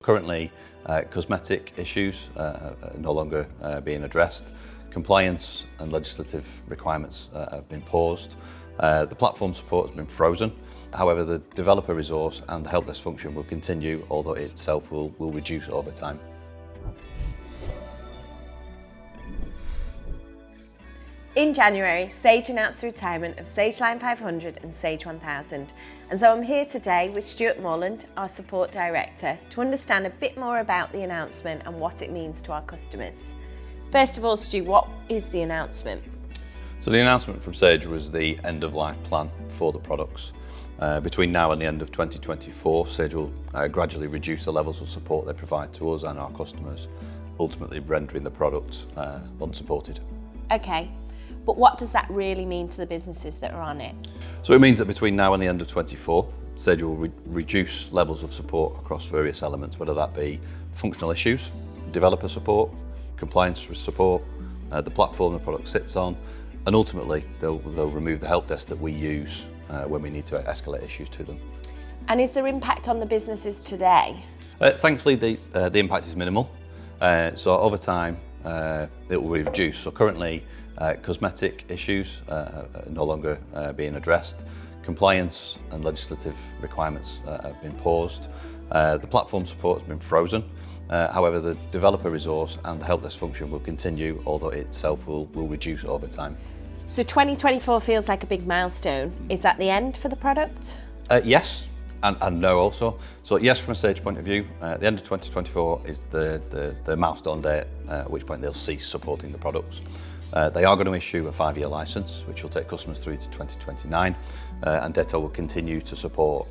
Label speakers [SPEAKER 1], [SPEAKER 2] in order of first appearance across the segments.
[SPEAKER 1] Currently, cosmetic issues are no longer being addressed. Compliance and legislative requirements have been paused. The platform support has been frozen. However, the developer resource and the help desk function will continue, although it itself will reduce over time.
[SPEAKER 2] In January, Sage announced the retirement of Sage Line 500 and Sage 1000. And so I'm here today with Stuart Morland, our support director, to understand a bit more about the announcement and what it means to our customers. First of all, Stu, what is the announcement?
[SPEAKER 1] So the announcement from Sage was the end of life plan for the products. Between now and the end of 2024, Sage will gradually reduce the levels of support they provide to us and our customers, ultimately rendering the product unsupported.
[SPEAKER 2] Okay. But what does that really mean to the businesses that are on it?
[SPEAKER 1] So it means that between now and the end of 24, Sage will reduce levels of support across various elements, whether that be functional issues, developer support, compliance support, the platform the product sits on, and ultimately they'll remove the help desk that we use when we need to escalate issues to them.
[SPEAKER 2] And is there impact on the businesses today?
[SPEAKER 1] Thankfully, the impact is minimal. So over time, it will reduce. So currently, cosmetic issues are no longer being addressed. Compliance and legislative requirements have been paused. The platform support has been frozen. However, the developer resource and the help desk function will continue, although it itself will reduce over time.
[SPEAKER 2] So 2024 feels like a big milestone. Is that the end for the product?
[SPEAKER 1] Yes. And no also. So yes, from a Sage point of view, the end of 2024 is the milestone date at which point they'll cease supporting the products. They are going to issue a 5-year licence, which will take customers through to 2029, and Datel will continue to support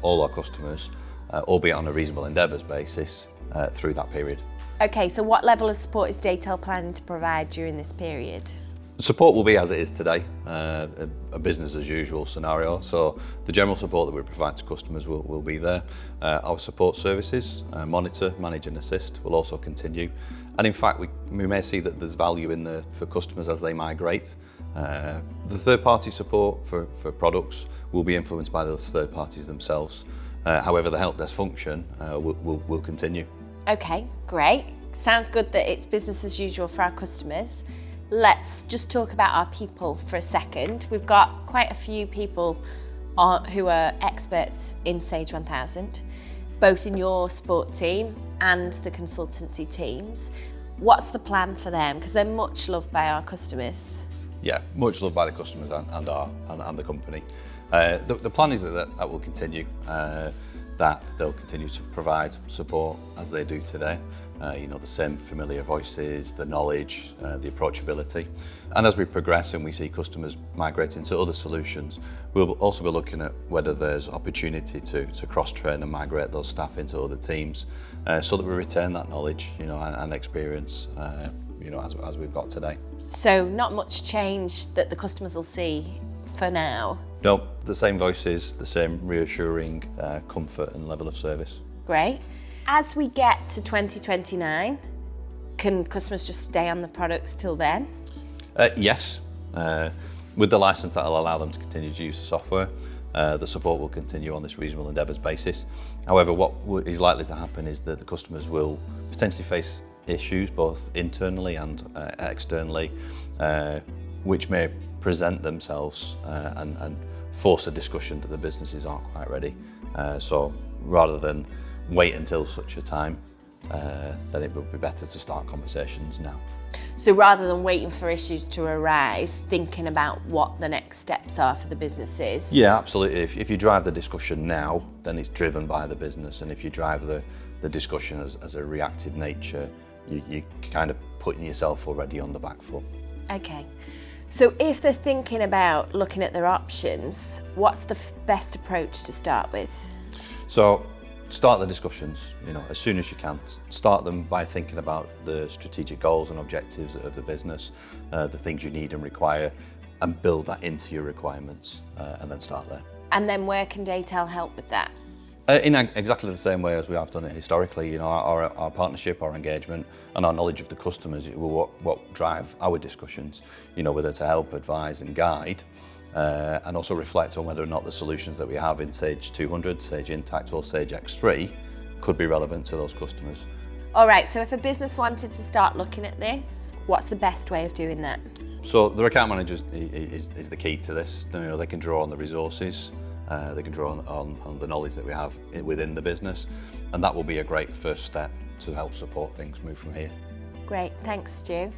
[SPEAKER 1] all our customers, albeit on a reasonable endeavours basis, through that period.
[SPEAKER 2] Okay, so what level of support is Datel planning to provide during this period?
[SPEAKER 1] The support will be as it is today, a business as usual scenario. So the general support that we provide to customers will be there. Our support services, monitor, manage and assist, will also continue. And in fact, we may see that there's value in there for customers as they migrate. The third-party support for products will be influenced by those third parties themselves. However, the help desk function will continue.
[SPEAKER 2] Okay, great. Sounds good that it's business as usual for our customers. Let's just talk about our people for a second. We've got quite a few people who are experts in Sage 1000, both in your support team and the consultancy teams. What's the plan for them? Because they're much loved by our customers.
[SPEAKER 1] Yeah, much loved by the customers and the company. The plan is that will continue, that they'll continue to provide support as they do today. The same familiar voices, the knowledge, the approachability. And as we progress and we see customers migrating to other solutions, we'll also be looking at whether there's opportunity to cross-train and migrate those staff into other teams, so that we retain that knowledge, and experience, as we've got today.
[SPEAKER 2] So not much change that the customers will see for now?
[SPEAKER 1] No, the same voices, the same reassuring comfort and level of service.
[SPEAKER 2] Great. As we get to 2029, can customers just stay on the products till then?
[SPEAKER 1] Yes. With the licence that will allow them to continue to use the software, the support will continue on this reasonable endeavours basis. However, what is likely to happen is that the customers will potentially face issues both internally and externally, which may present themselves and force a discussion that the businesses aren't quite ready. So rather than wait until such a time, then it would be better to start conversations now.
[SPEAKER 2] So rather than waiting for issues to arise, thinking about what the next steps are for the businesses?
[SPEAKER 1] Yeah, absolutely. If you drive the discussion now, then it's driven by the business. And if you drive the discussion as a reactive nature, you're kind of putting yourself already on the back foot.
[SPEAKER 2] Okay. So if they're thinking about looking at their options, what's the best approach to start with?
[SPEAKER 1] So start the discussions, as soon as you can. Start them by thinking about the strategic goals and objectives of the business, the things you need and require, and build that into your requirements, and then start there.
[SPEAKER 2] And then where can Datel help with that?
[SPEAKER 1] In exactly the same way as we have done it historically, our partnership, our engagement, and our knowledge of the customers will what drive our discussions, whether to help, advise and guide, and also reflect on whether or not the solutions that we have in Sage 200, Sage Intacct or Sage X3 could be relevant to those customers.
[SPEAKER 2] All right, so if a business wanted to start looking at this, what's the best way of doing that?
[SPEAKER 1] So their account manager is the key to this. You know, they can draw on the resources, they can draw on the knowledge that we have within the business, and that will be a great first step to help support things move from here.
[SPEAKER 2] Great, thanks Stu.